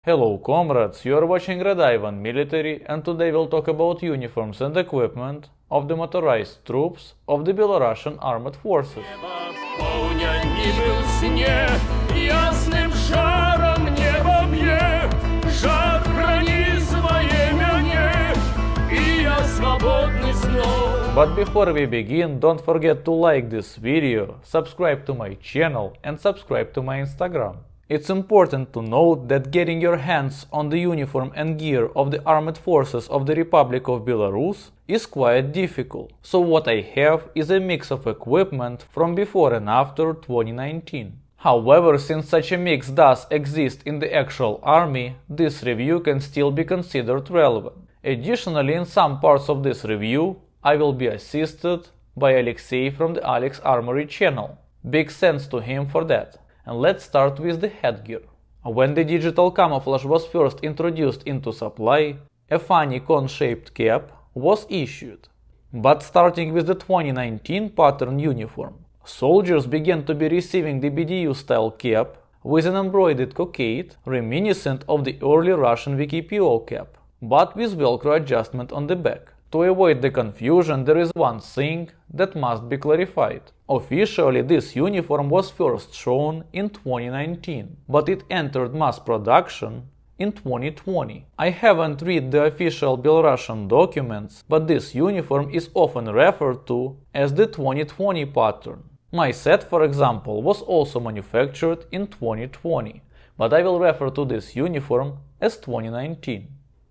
Hello comrades, you are watching RedIvan Military, and today we'll talk about uniforms and equipment of the motorized troops of the Belarusian Armed Forces. But before we begin, don't forget to like this video, subscribe to my channel and subscribe to my Instagram. It's important to note that getting your hands on the uniform and gear of the armed forces of the Republic of Belarus is quite difficult. So what I have is a mix of equipment from before and after 2019. However, since such a mix does exist in the actual army, this review can still be considered relevant. Additionally, in some parts of this review, I will be assisted by Alexei from the Alex Armory channel. Big thanks to him for that. And let's start with the headgear. When the digital camouflage was first introduced into supply, a funny cone-shaped cap was issued. But starting with the 2019 pattern uniform, soldiers began to be receiving the BDU-style cap with an embroidered cockade reminiscent of the early Russian VKPO cap, but with Velcro adjustment on the back. To avoid the confusion, there is one thing that must be clarified. Officially, this uniform was first shown in 2019, but it entered mass production in 2020. I haven't read the official Belarusian documents, but this uniform is often referred to as the 2020 pattern. My set, for example, was also manufactured in 2020, but I will refer to this uniform as 2019.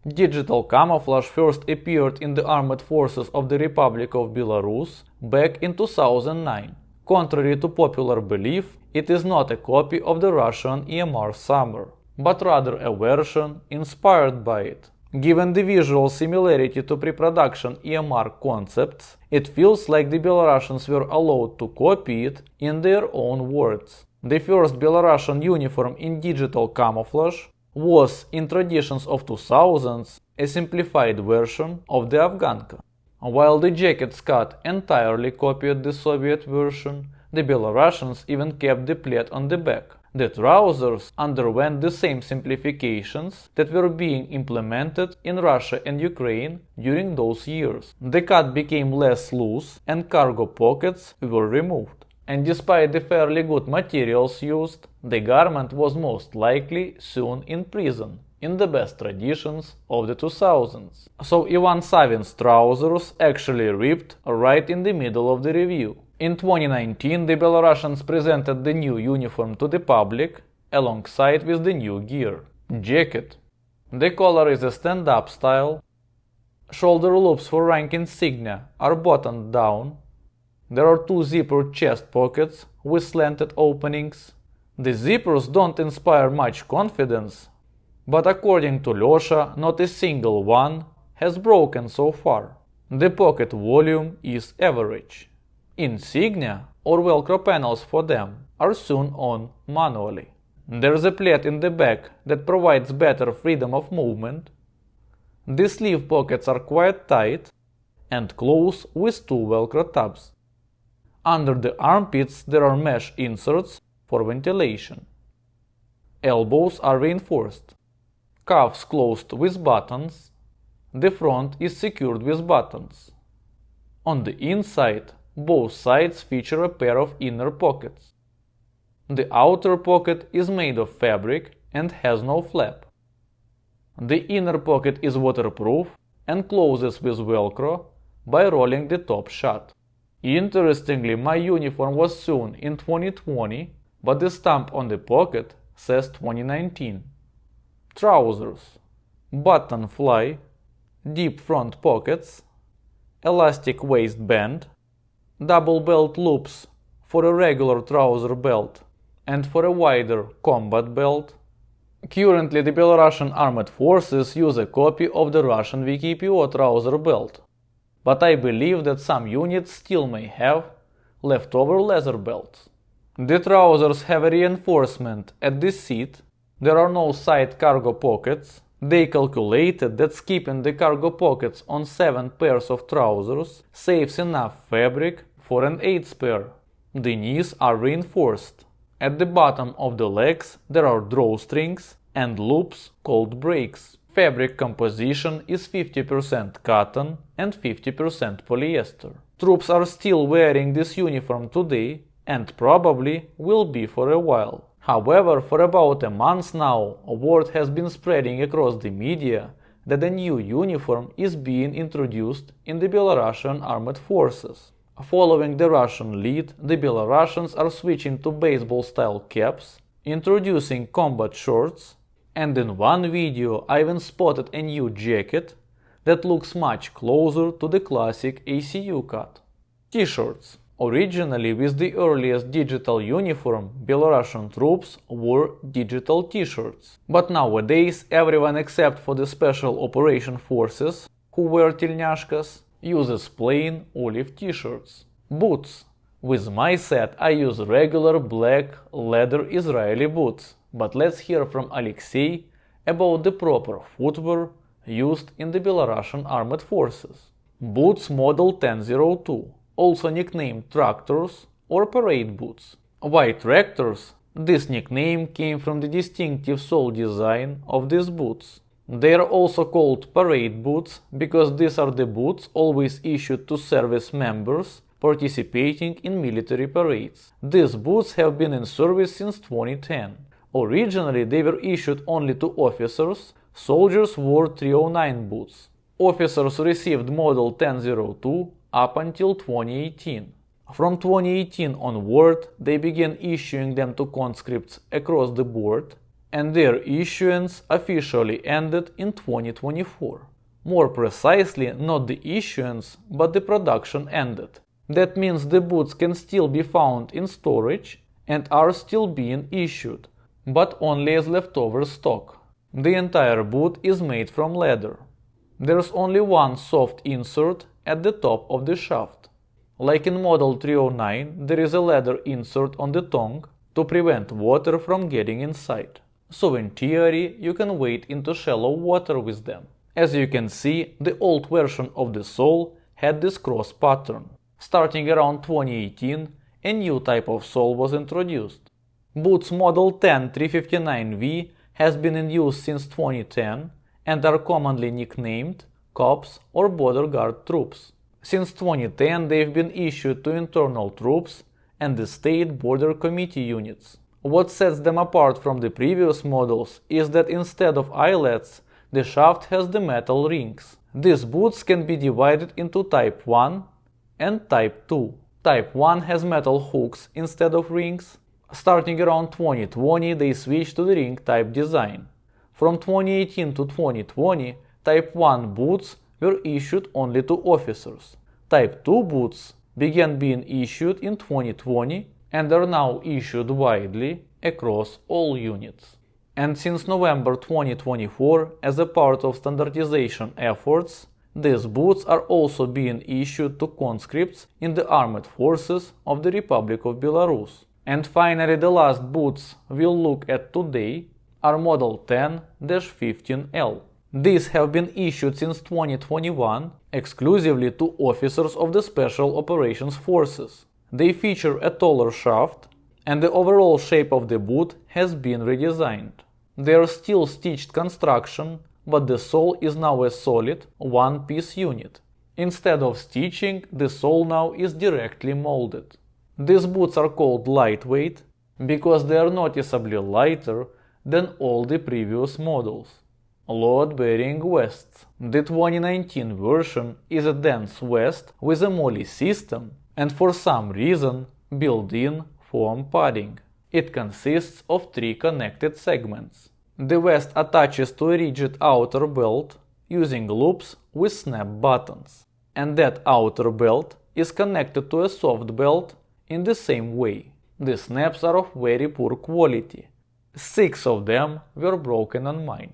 Digital camouflage first appeared in the armed forces of the Republic of Belarus back in 2009. Contrary to popular belief, it is not a copy of the Russian EMR Summer, but rather a version inspired by it. Given the visual similarity to pre-production EMR concepts, it feels like the Belarusians were allowed to copy it in their own words. The first Belarusian uniform in digital camouflage was, in traditions of 2000s, a simplified version of the Afghanka. While the jacket Skat entirely copied the Soviet version, the Belarusians even kept the plaid on the back. The trousers underwent the same simplifications that were being implemented in Russia and Ukraine during those years. The cut became less loose and cargo pockets were removed. And despite the fairly good materials used, the garment was most likely sewn in prison, in the best traditions of the 2000s. So Ivan Savin's trousers actually ripped right in the middle of the review. In 2019, the Belarusians presented the new uniform to the public, alongside with the new gear. Jacket. The collar is a stand-up style. Shoulder loops for rank insignia are buttoned down. There are two zippered chest pockets with slanted openings. The zippers don't inspire much confidence, but according to Losha, not a single one has broken so far. The pocket volume is average. Insignia, or Velcro panels for them, are sewn on manually. There's a plate in the back that provides better freedom of movement. The sleeve pockets are quite tight and close with two Velcro tabs. Under the armpits there are mesh inserts for ventilation. Elbows are reinforced. Cuffs closed with buttons. The front is secured with buttons. On the inside, both sides feature a pair of inner pockets. The outer pocket is made of fabric and has no flap. The inner pocket is waterproof and closes with Velcro by rolling the top shut. Interestingly, my uniform was sewn in 2020, but the stamp on the pocket says 2019. Trousers. Button fly, deep front pockets, elastic waistband, double belt loops for a regular trouser belt and for a wider combat belt. Currently, the Belarusian Armed Forces use a copy of the Russian VKPO trouser belt, but I believe that some units still may have leftover leather belts. The trousers have a reinforcement at the seat. There are no side cargo pockets. They calculated that skipping the cargo pockets on 7 pairs of trousers saves enough fabric for an 8th pair. The knees are reinforced. At the bottom of the legs there are drawstrings and loops called brakes. Fabric composition is 50% cotton and 50% polyester. Troops are still wearing this uniform today and probably will be for a while. However, for about a month now, word has been spreading across the media that a new uniform is being introduced in the Belarusian Armed Forces. Following the Russian lead, the Belarusians are switching to baseball-style caps, introducing combat shorts, and in one video I even spotted a new jacket that looks much closer to the classic ACU cut. T-shirts. Originally, with the earliest digital uniform, Belarusian troops wore digital t-shirts. But nowadays, everyone except for the Special Operation Forces, who wear тельняшкас, uses plain olive t-shirts. Boots. With my set, I use regular black leather Israeli boots. But let's hear from Alexei about the proper footwear used in the Belarusian Armed Forces. Boots model 1002. Also nicknamed tractors or parade boots. Why tractors? This nickname came from the distinctive sole design of these boots. They are also called parade boots because these are the boots always issued to service members participating in military parades. These boots have been in service since 2010. Originally they were issued only to officers. Soldiers wore 309 boots. Officers received model 1002 up until 2018. From 2018 onward, they began issuing them to conscripts across the board, and their issuance officially ended in 2024. More precisely, not the issuance, but the production ended. That means the boots can still be found in storage and are still being issued, but only as leftover stock. The entire boot is made from leather. There's only one soft insert at the top of the shaft. Like in model 309, there is a leather insert on the tongue to prevent water from getting inside. So in theory, you can wade into shallow water with them. As you can see, the old version of the sole had this cross pattern. Starting around 2018, a new type of sole was introduced. Boots model 10359V has been in use since 2010 and are commonly nicknamed cops or border guard troops. Since 2010 they've been issued to internal troops and the state border committee units. What sets them apart from the previous models is that instead of eyelets, the shaft has the metal rings. These boots can be divided into Type 1 and Type 2. Type 1 has metal hooks instead of rings. Starting around 2020 they switched to the ring type design. From 2018 to 2020, Type 1 boots were issued only to officers. Type 2 boots began being issued in 2020 and are now issued widely across all units. And since November 2024, as a part of standardization efforts, these boots are also being issued to conscripts in the armed forces of the Republic of Belarus. And finally, the last boots we'll look at today are model 10-15L. These have been issued since 2021 exclusively to officers of the Special Operations Forces. They feature a taller shaft, and the overall shape of the boot has been redesigned. They are still stitched construction, but the sole is now a solid one-piece unit. Instead of stitching, the sole now is directly molded. These boots are called lightweight because they are noticeably lighter than all the previous models. Load-bearing vests. The 2019 version is a dense vest with a MOLLE system and for some reason built-in foam padding. It consists of 3 connected segments. The vest attaches to a rigid outer belt using loops with snap buttons, and that outer belt is connected to a soft belt in the same way. The snaps are of very poor quality. 6 of them were broken on mine.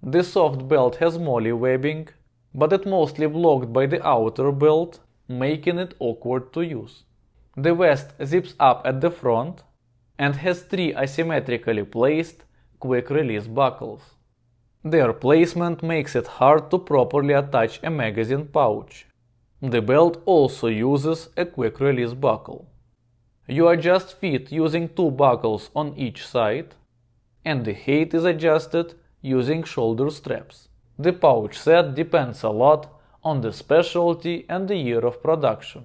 The soft belt has MOLLE webbing, but it mostly blocked by the outer belt, making it awkward to use. The vest zips up at the front and has 3 asymmetrically placed quick-release buckles. Their placement makes it hard to properly attach a magazine pouch. The belt also uses a quick-release buckle. You adjust fit using 2 buckles on each side, and the height is adjusted using shoulder straps. The pouch set depends a lot on the specialty and the year of production.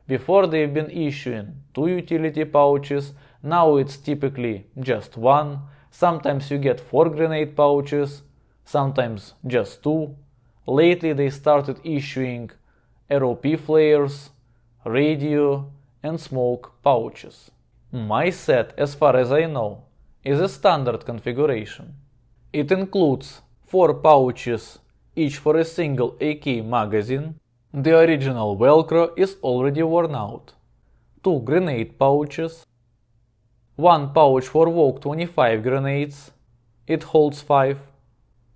Before they've been issuing 2 utility pouches, now it's typically just 1, sometimes you get 4 grenade pouches, sometimes just 2. Lately they started issuing ROP flares, radio and smoke pouches. My set, as far as I know, is a standard configuration. It includes 4 pouches, each for a single AK magazine. The original Velcro is already worn out. 2 grenade pouches. 1 pouch for Vogue 25 grenades. It holds 5.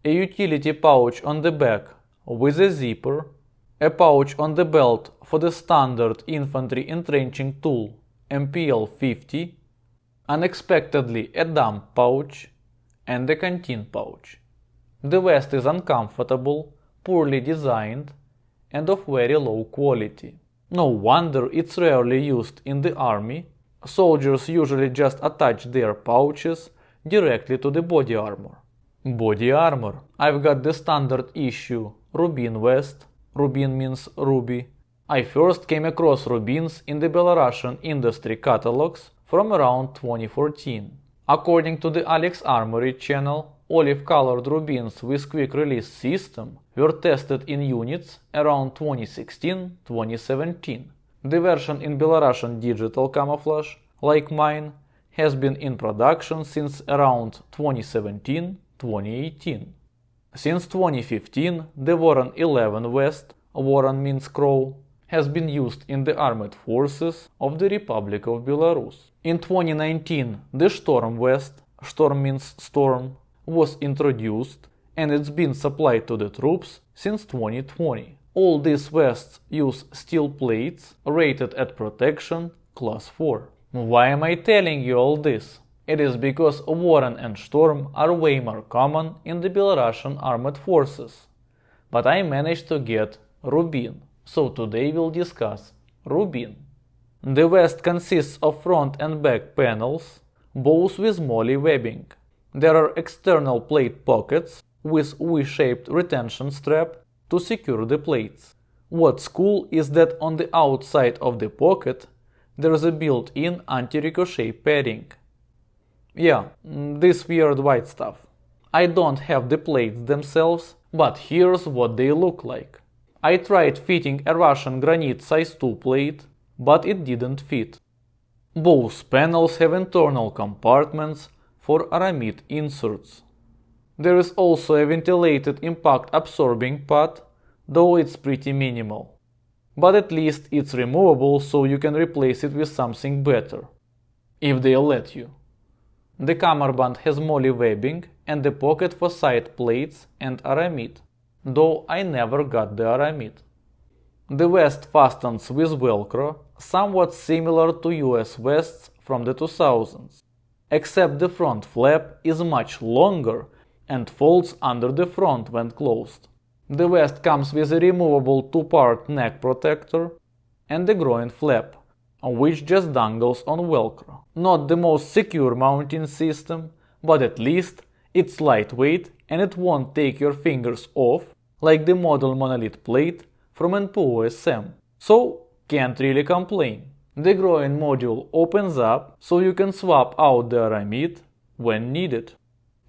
A utility pouch on the back with a zipper. A pouch on the belt for the standard infantry entrenching tool MPL-50. Unexpectedly a dump pouch. And a canteen pouch. The vest is uncomfortable, poorly designed, and of very low quality. No wonder it's rarely used in the army. Soldiers usually just attach their pouches directly to the body armor. Body armor. I've got the standard issue Rubin vest. Rubin means ruby. I first came across Rubins in the Belarusian industry catalogs from around 2014. According to the Alex Armory channel, olive-colored Rubins with quick-release system were tested in units around 2016-2017. The version in Belarusian digital camouflage, like mine, has been in production since around 2017-2018. Since 2015, the Warren 11 vest, Warren means crow, has been used in the armed forces of the Republic of Belarus. In 2019, the Storm vest, Storm means storm, was introduced and it's been supplied to the troops since 2020. All these vests use steel plates rated at protection class 4. Why am I telling you all this? It is because Warren and Storm are way more common in the Belarusian Armed Forces. But I managed to get Rubin, so today we'll discuss Rubin. The vest consists of front and back panels, both with moly webbing. There are external plate pockets with V-shaped retention strap to secure the plates. What's cool is that on the outside of the pocket there's a built-in anti-ricochet padding. Yeah, this weird white stuff. I don't have the plates themselves, but here's what they look like. I tried fitting a Russian granite size 2 plate, but it didn't fit. Both panels have internal compartments for aramid inserts. There is also a ventilated impact absorbing pad, though it's pretty minimal. But at least it's removable, so you can replace it with something better, if they'll let you. The cummerbund has moly webbing and a pocket for side plates and aramid, though I never got the aramid. The vest fastens with Velcro, somewhat similar to US vests from the 2000s, except the front flap is much longer and folds under the front when closed. The vest comes with a removable 2-part neck protector and a groin flap, which just dangles on Velcro. Not the most secure mounting system, but at least it's lightweight and it won't take your fingers off like the model monolith plate from NPOSM. So can't really complain. The groin module opens up so you can swap out the aramid when needed.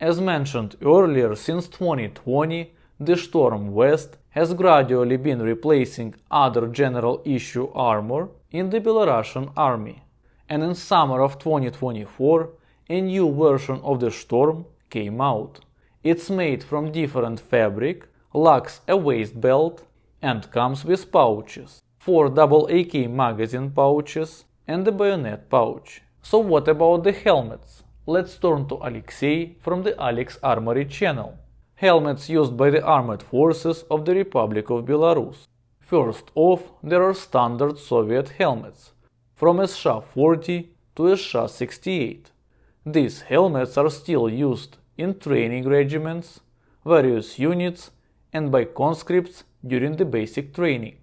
As mentioned earlier, since 2020, the Storm vest has gradually been replacing other general issue armor in the Belarusian army, and in summer of 2024 a new version of the Storm came out. It's made from different fabric, lacks a waist belt and comes with pouches, 4 double AK magazine pouches and a bayonet pouch. So what about the helmets? Let's turn to Alexei from the Alex Armory channel. Helmets used by the armed forces of the Republic of Belarus. First off, there are standard Soviet helmets, from SH-40 to SH-68. These helmets are still used in training regiments, various units and by conscripts during the basic training.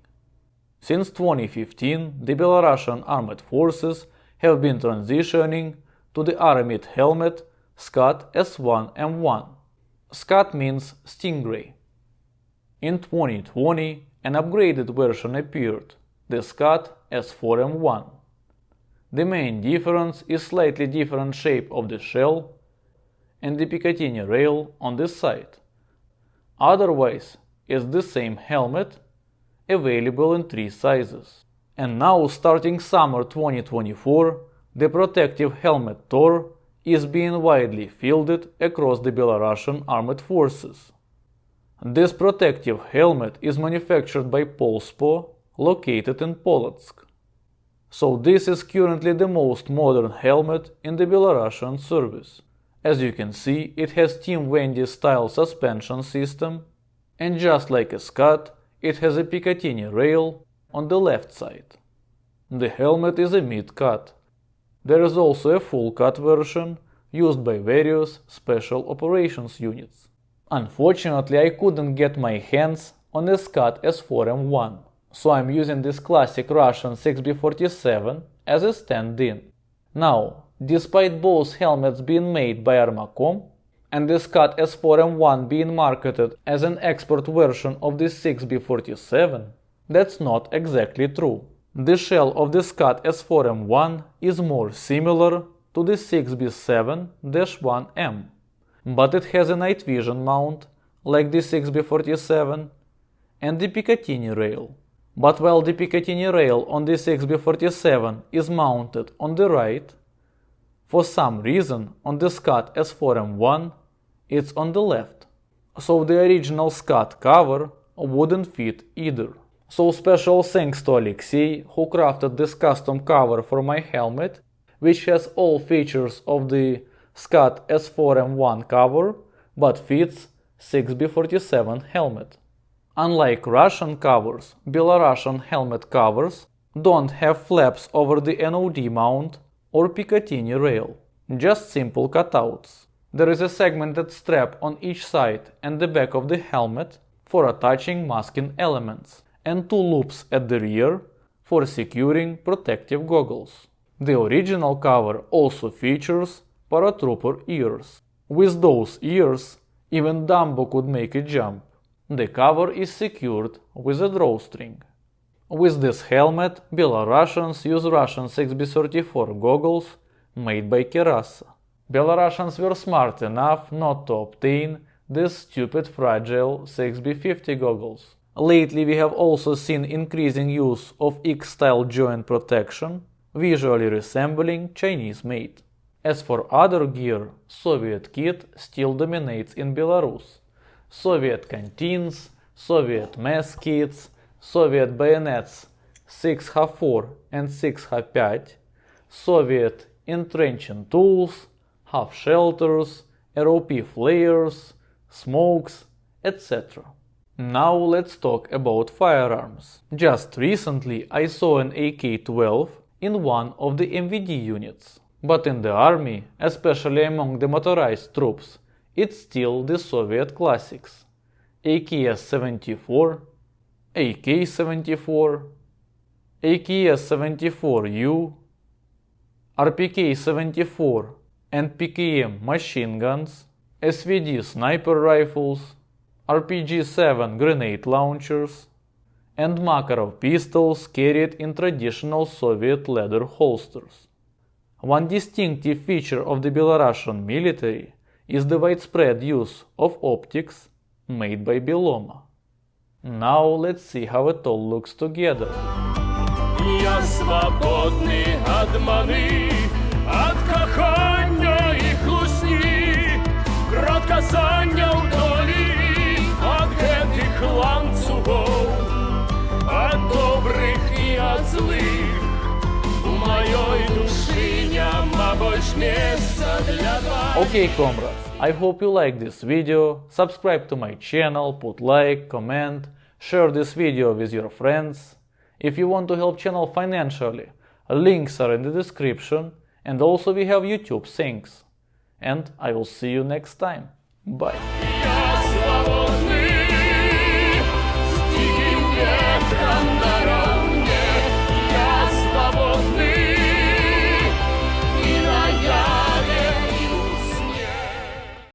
Since 2015, the Belarusian Armed Forces have been transitioning to the aramid helmet Skat S1M1. Skat means Stingray. In 2020, an upgraded version appeared, the Skat S4M1. The main difference is slightly different shape of the shell and the Picatinny rail on the side. Otherwise, it's the same helmet, available in 3 sizes. And now, starting summer 2024, the protective helmet Tor is being widely fielded across the Belarusian Armed Forces. This protective helmet is manufactured by Polspo, located in Polotsk. So this is currently the most modern helmet in the Belarusian service. As you can see, it has Team Wendy style suspension system, and just like a Skat, it has a Picatinny rail on the left side. The helmet is a mid-cut. There is also a full-cut version used by various special operations units. Unfortunately, I couldn't get my hands on a Skat S4M1, so I'm using this classic Russian 6B47 as a stand-in. Now, despite both helmets being made by Armacom and the Skat S4M1 being marketed as an export version of the 6B47, that's not exactly true. The shell of the Skat S4M1 is more similar to the 6B7-1M, but it has a night vision mount like the 6B47 and the Picatinny rail. But while the Picatinny rail on the 6B47 is mounted on the right, for some reason on the Skat S4M1 it's on the left, so the original Skat cover wouldn't fit either. So special thanks to Alexei, who crafted this custom cover for my helmet, which has all features of the Skat S4M1 cover, but fits 6B47 helmet. Unlike Russian covers, Belarusian helmet covers don't have flaps over the NOD mount or Picatinny rail, just simple cutouts. There is a segmented strap on each side and the back of the helmet for attaching masking elements, and 2 loops at the rear for securing protective goggles. The original cover also features paratrooper ears. With those ears, even Dumbo could make a jump. The cover is secured with a drawstring. With this helmet, Belarusians use Russian 6B34 goggles made by Kerasa. Belarusians were smart enough not to obtain these stupid fragile 6B50 goggles. Lately we have also seen increasing use of X-style joint protection, visually resembling Chinese-made. As for other gear, Soviet kit still dominates in Belarus. Soviet canteens, Soviet mess kits, Soviet bayonets 6H4 and 6H5, Soviet entrenching tools, half shelters, ROP flares, smokes, etc. Now let's talk about firearms. Just recently I saw an AK-12 in one of the MVD units. But in the army, especially among the motorized troops, it's still the Soviet classics. AKS-74, AK-74, AKS-74U, RPK-74 and PKM machine guns, SVD sniper rifles, RPG-7 grenade launchers, and Makarov pistols carried in traditional Soviet leather holsters. One distinctive feature of the Belarusian military is the widespread use of optics made by Beloma. Now let's see how it all looks together. Я свободный от маны, от кохання і хлусні, кротко зайняв долі, от гэтых ланцюгов, от добрых і от злих. У моей души нема больше места для вас. Okay, comrades, I hope you like this video. Subscribe to my channel, put like, comment, share this video with your friends. If you want to help channel financially, links are in the description, and also we have YouTube thanks. And I will see you next time. Bye. Я свободный, с диким ветром